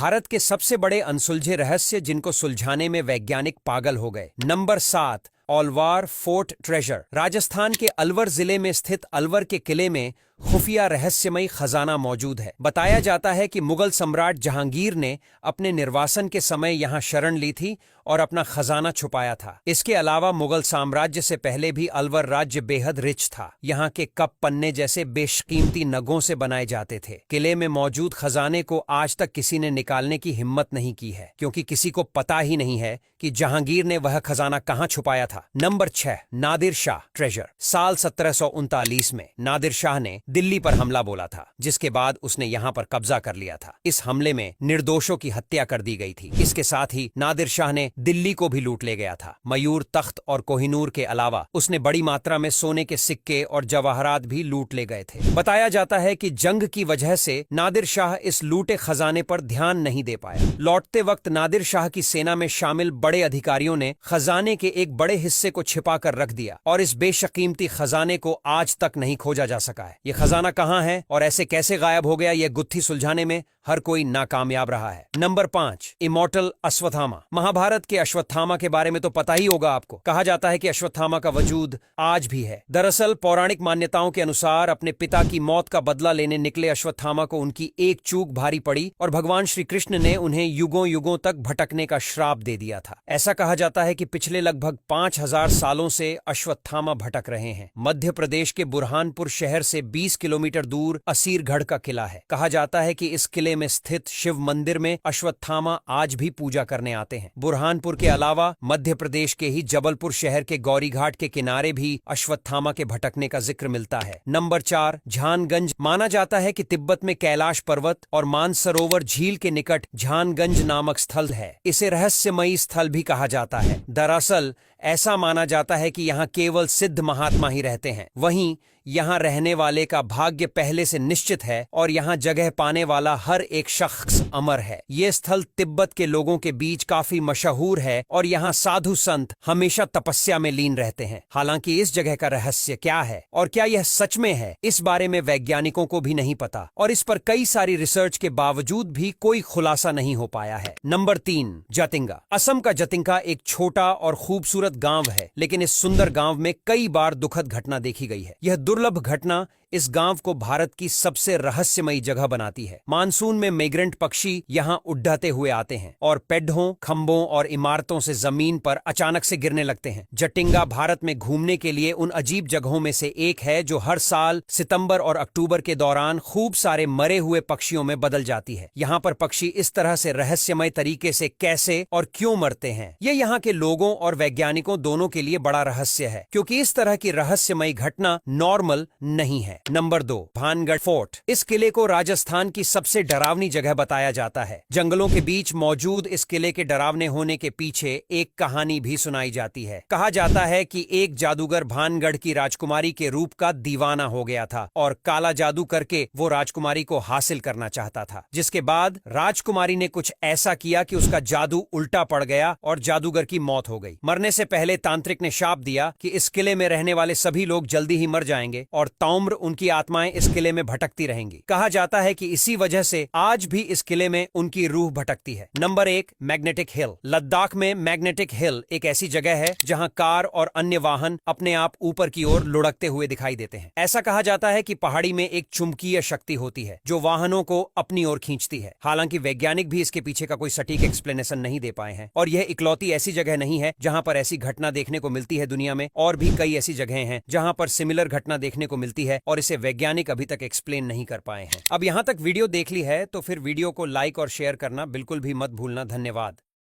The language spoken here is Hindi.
भारत के सबसे बड़े अनसुलझे रहस्य जिनको सुलझाने में वैज्ञानिक पागल हो गए। Number 7, Alwar fort treasure. Rajasthan के अलवर जिले में स्थित अलवर के किले में खुफिया रहस्यमयी खजाना मौजूद है। बताया जाता है कि मुगल सम्राट जहांगीर ने अपने निर्वासन के समय यहाँ शरण ली थी और अपना खजाना छुपाया था। इसके अलावा मुगल साम्राज्य से पहले भी अलवर राज्य बेहद रिच था। यहाँ के कप पन्ने जैसे बेशकीमती नगों से बनाए जाते थे। किले में मौजूद खजाने को आज तक किसी ने निकालने की हिम्मत नहीं की है, क्योंकि किसी को पता ही नहीं है कि जहांगीर ने वह खजाना कहाँ छुपाया था। Number 6, Nadir Shah treasure. साल 1739 में नादिर शाह ने दिल्ली पर हमला बोला था, जिसके बाद उसने यहाँ पर कब्जा कर लिया था। इस हमले में निर्दोषों की हत्या कर दी गई थी। इसके साथ ही नादिर शाह ने दिल्ली को भी लूट ले गया था। मयूर, तख्त और कोहिनूर के अलावा उसने बड़ी मात्रा में सोने के सिक्के और जवाहरात भी लूट ले गए थे। बताया जाता है कि जंग की वजह से नादिर शाह इस लूटे खजाने पर ध्यान नहीं दे पाया। लौटते वक्त नादिर शाह की सेना में शामिल बड़े अधिकारियों ने खजाने के एक बड़े हिस्से को छिपा कर रख दिया और इस बेशकीमती खजाने को आज तक नहीं खोजा जा सका है। ये खजाना कहाँ है और ऐसे कैसे गायब हो गया, यह गुत्थी सुलझाने में हर कोई नाकामयाब रहा है। Number 5, immortal Ashwatthama. महाभारत के अश्वत्थामा के बारे में तो पता ही होगा आपको। कहा जाता है कि अश्वत्थामा का वजूद आज भी है। दरअसल पौराणिक मान्यताओं के अनुसार अपने पिता की मौत का बदला लेने निकले अश्वत्थामा को उनकी एक चूक भारी पड़ी और भगवान श्री कृष्ण ने उन्हें युगों युगों तक भटकने का श्राप दे दिया था। ऐसा कहा जाता है कि पिछले लगभग 5000 सालों से अश्वत्थामा भटक रहे हैं। मध्य प्रदेश के बुरहानपुर शहर से 20 किलोमीटर दूर असीरगढ़ का किला है। कहा जाता है कि इस किले में स्थित शिव मंदिर में अश्वत्थामा आज भी पूजा करने आते हैं। बुरहानपुर के अलावा मध्य प्रदेश के ही जबलपुर शहर के गौरी घाट के किनारे भी अश्वत्थामा के भटकने का जिक्र मिलता है। नंबर 4, झानगंज। माना जाता है कि तिब्बत में कैलाश पर्वत और मानसरोवर झील के निकट झानगंज नामक स्थल है। इसे रहस्यमयी स्थल भी कहा जाता है। दरअसल ऐसा माना जाता है कि यहाँ केवल सिद्ध महात्मा ही रहते हैं। वहीं यहाँ रहने वाले का भाग्य पहले से निश्चित है और यहाँ जगह पाने वाला हर एक शख्स अमर है। ये स्थल तिब्बत के लोगों के बीच काफी मशहूर है और यहाँ साधु संत हमेशा तपस्या में लीन रहते हैं। हालांकि इस जगह का रहस्य क्या है और क्या यह सच में है, इस बारे में वैज्ञानिकों को भी नहीं पता और इस पर कई सारी रिसर्च के बावजूद भी कोई खुलासा नहीं हो पाया है। नंबर 3, जतिंगा। असम का जतिंगा एक छोटा और खूबसूरत गांव है, लेकिन इस सुंदर गांव में कई बार दुखद घटना देखी गई है। यह दुर्लभ घटना इस गांव को भारत की सबसे रहस्यमयी जगह बनाती है। मानसून में मिग्रेंट पक्षी यहां उड़ाते हुए आते हैं और पेड़ों, खंभों और इमारतों से जमीन पर अचानक से गिरने लगते हैं। जटिंगा भारत में घूमने के लिए उन अजीब जगहों में से एक है जो हर साल सितंबर और अक्टूबर के दौरान खूब सारे मरे हुए पक्षियों में बदल जाती है। यहाँ पर पक्षी इस तरह से रहस्यमय तरीके से कैसे और क्यों मरते हैं, ये यहाँ के लोगों और वैज्ञानिकों दोनों के लिए बड़ा रहस्य है, क्योंकि इस तरह की रहस्यमयी घटना नॉर्मल नहीं है। Number 2, Bhangarh fort. इस किले को राजस्थान की सबसे डरावनी जगह बताया जाता है। जंगलों के बीच मौजूद इस किले के डरावने होने के पीछे एक कहानी भी सुनाई जाती है। कहा जाता है कि एक जादूगर भानगढ़ की राजकुमारी के रूप का दीवाना हो गया था और काला जादू करके वो राजकुमारी को हासिल करना चाहता था, जिसके बाद राजकुमारी ने कुछ ऐसा किया कि उसका जादू उल्टा पड़ गया और जादूगर की मौत हो गई। मरने से पहले तांत्रिक ने शाप दिया कि इस किले में रहने वाले सभी लोग जल्दी ही मर जाएंगे और ताउम्र उनकी आत्माएं इस किले में भटकती रहेंगी। कहा जाता है कि इसी वजह से आज भी इस किले में उनकी रूह भटकती है। Number 1, magnetic hill. लद्दाख में मैग्नेटिक हिल एक ऐसी जगह है जहां कार और अन्य वाहन अपने आप ऊपर की ओर लुढ़कते हुए दिखाई देते हैं। ऐसा कहा जाता है कि पहाड़ी में एक चुंबकीय शक्ति होती है जो वाहनों को अपनी ओर खींचती है। हालांकि वैज्ञानिक भी इसके पीछे का कोई सटीक एक्सप्लेनेशन नहीं दे पाए हैं और यह इकलौती ऐसी जगह नहीं है जहां पर ऐसी घटना देखने को मिलती है। दुनिया में और भी कई ऐसी जगहें हैं जहां पर सिमिलर घटना देखने को मिलती है और इसे वैज्ञानिक अभी तक एक्सप्लेन नहीं कर पाए हैं। अब यहां तक वीडियो देख ली है तो फिर वीडियो को लाइक और शेयर करना बिल्कुल भी मत भूलना। धन्यवाद।